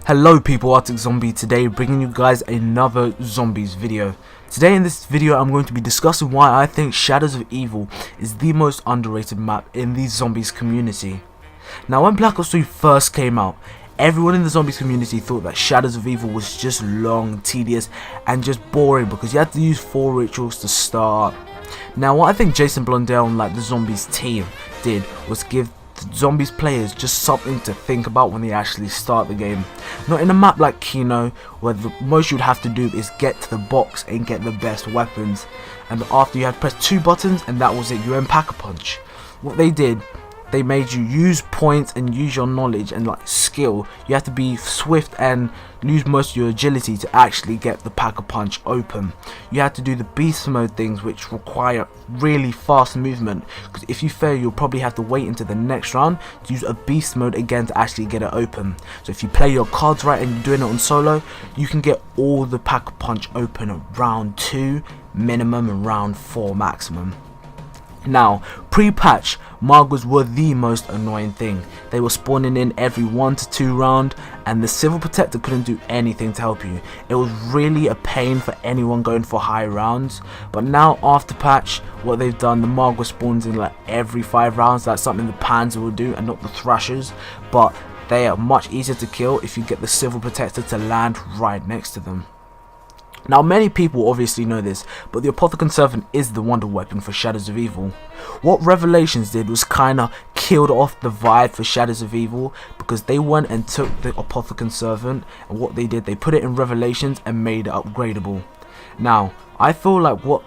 Hello people, Arctic Zombie today bringing you guys another zombies video. Today in this video I'm going to be discussing why I think Shadows of Evil is the most underrated map in the zombies community. Now when Black Ops 3 first came out, everyone in the zombies community thought that Shadows of Evil was just long, tedious and just boring because you had to use 4 rituals to start. Now what I think Jason Blundell and the zombies team did was give the zombies players just something to think about when they actually start the game. Not in a map like Kino where the most you'd have to do is get to the box and get the best weapons, and after you had pressed 2 buttons and that was it, you went Pack-a-Punch. What they did, they made you use points and use your knowledge and skill. You have to be swift and lose most of your agility to actually get the Pack-a-Punch open. You have to do the beast mode things which require really fast movement, because if you fail you'll probably have to wait until the next round to use a beast mode again to actually get it open. So if you play your cards right and you're doing it on solo, you can get all the Pack-a-Punch open at round 2 minimum and round 4 maximum. Now, pre-patch, Margwas were the most annoying thing. They were spawning in every 1 to 2 round and the Civil Protector couldn't do anything to help you. It was really a pain for anyone going for high rounds. But now after patch, what they've done, the Margwas spawns in every 5 rounds. That's something the Panzer will do and not the Thrashers. But they are much easier to kill if you get the Civil Protector to land right next to them. Now many people obviously know this, but the Apothicon Servant is the wonder weapon for Shadows of Evil. What Revelations did was kinda killed off the vibe for Shadows of Evil, because they went and took the Apothicon Servant and what they did, they put it in Revelations and made it upgradable. Now I feel like what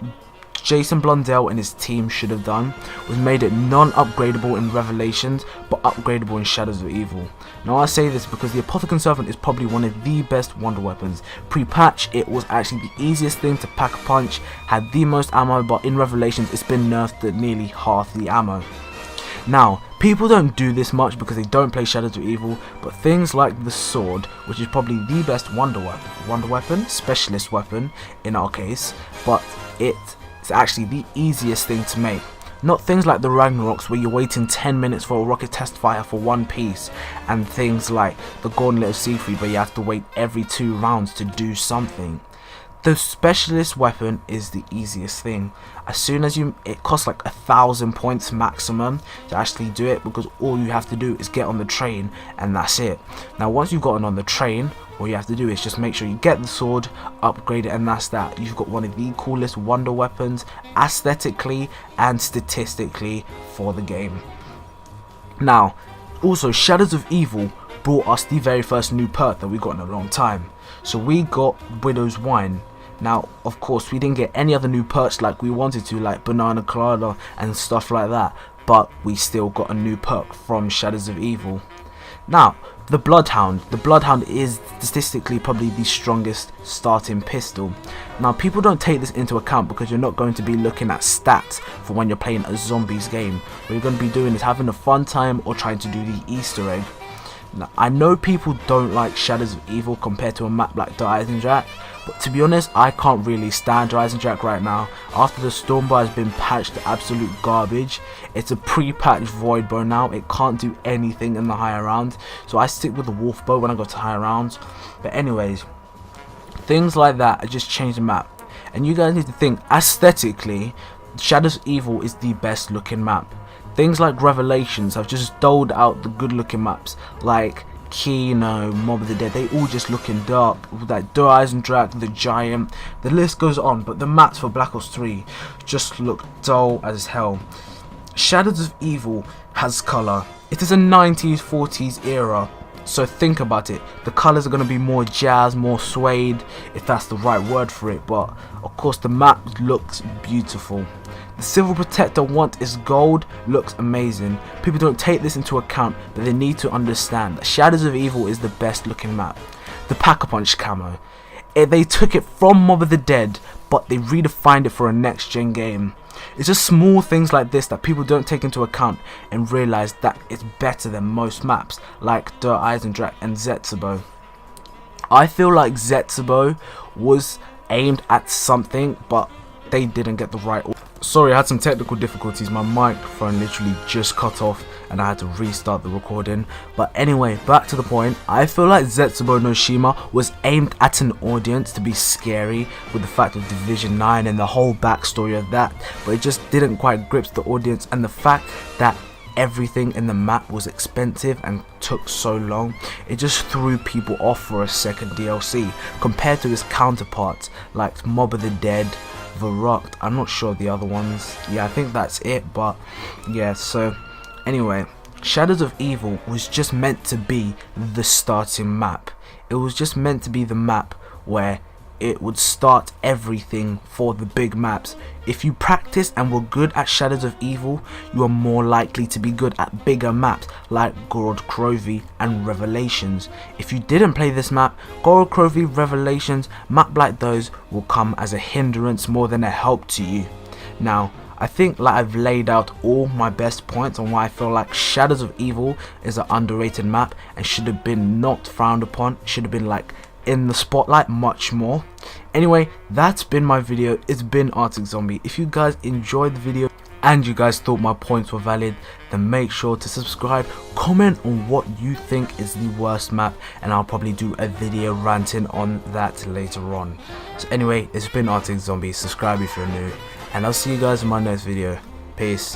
Jason Blundell and his team should have done was made it non-upgradable in Revelations but upgradable in Shadows of Evil. Now I say this because the Apothicon Servant is probably one of the best wonder weapons. Pre-patch it was actually the easiest thing to Pack-a-Punch, had the most ammo, but in Revelations it's been nerfed to nearly half the ammo. Now people don't do this much because they don't play Shadows of Evil, but things like the sword, which is probably the best wonder weapon, specialist weapon in our case, but it's actually the easiest thing to make. Not things like the Ragnaroks where you're waiting 10 minutes for a rocket test fire for 1 piece, and things like the Gauntlet of Siegfried where you have to wait every 2 rounds to do something. The specialist weapon is the easiest thing. As soon as it costs 1,000 points maximum to actually do it, because all you have to do is get on the train and that's it. Now once you've gotten on the train, all you have to do is just make sure you get the sword, upgrade it, and that's that. You've got one of the coolest wonder weapons aesthetically and statistically for the game. Now also Shadows of Evil brought us the very first new perk that we got in a long time. So we got Widow's Wine. Now of course we didn't get any other new perks like we wanted to, like Banana Colada and stuff like that, but we still got a new perk from Shadows of Evil. Now the Bloodhound is statistically probably the strongest starting pistol. Now people don't take this into account because you're not going to be looking at stats for when you're playing a zombies game. What you're going to be doing is having a fun time or trying to do the Easter egg. Now, I know people don't like Shadows of Evil compared to a map like Der Eisendrache, but to be honest I can't really stand Der Eisendrache right now. After the Stormbar has been patched to absolute garbage, it's a pre-patched void bow now, it can't do anything in the higher rounds, so I stick with the wolf bow when I go to higher rounds. But anyways, things like that just change the map, and you guys need to think aesthetically Shadows of Evil is the best looking map. Things like Revelations have just doled out the good looking maps like Kino, Mob of the Dead. They all just looking dark, like Der Eisendrache, the Giant, the list goes on, but the maps for Black Ops 3 just look dull as hell. Shadows of Evil has colour. It is a 90s 40s era, so think about it. The colours are going to be more jazz, more suede, if that's the right word for it, but of course the map looks beautiful. The Civil Protector want is gold, looks amazing. People don't take this into account, but they need to understand that Shadows of Evil is the best looking map. The Pack-a-Punch camo, they took it from Mob of the Dead, but they redefined it for a next gen game. It's just small things like this that people don't take into account and realize that it's better than most maps like Der Eisendrache and Zetsubo. I feel like Zetsubo was aimed at something, but they didn't get the right. Sorry, I had some technical difficulties. My microphone literally just cut off and I had to restart the recording. But anyway, back to the point. I feel like Zetsubo no Shima was aimed at an audience to be scary with the fact of Division 9 and the whole backstory of that, but it just didn't quite grip the audience, and the fact that everything in the map was expensive and took so long, it just threw people off for a second DLC compared to his counterparts like Mob of the Dead, Verruckt, I'm not sure the other ones. Yeah, I think that's it. But yeah, so anyway, Shadows of Evil was just meant to be the starting map. It was just meant to be the map where it would start everything for the big maps. If you practiced and were good at Shadows of Evil, you are more likely to be good at bigger maps like Gorod Krovi and Revelations. If you didn't play this map, Gorod Krovi, Revelations, map like those will come as a hindrance more than a help to you. Now, I think like I've laid out all my best points on why I feel like Shadows of Evil is an underrated map and should have been not frowned upon, should have been like in the spotlight much more. Anyway, that's been my video. It's been Arctic Zombie. If you guys enjoyed the video and you guys thought my points were valid, then make sure to subscribe, comment on what you think is the worst map, and I'll probably do a video ranting on that later on. So anyway, it's been Arctic Zombie. Subscribe if you're new, and I'll see you guys in my next video. Peace.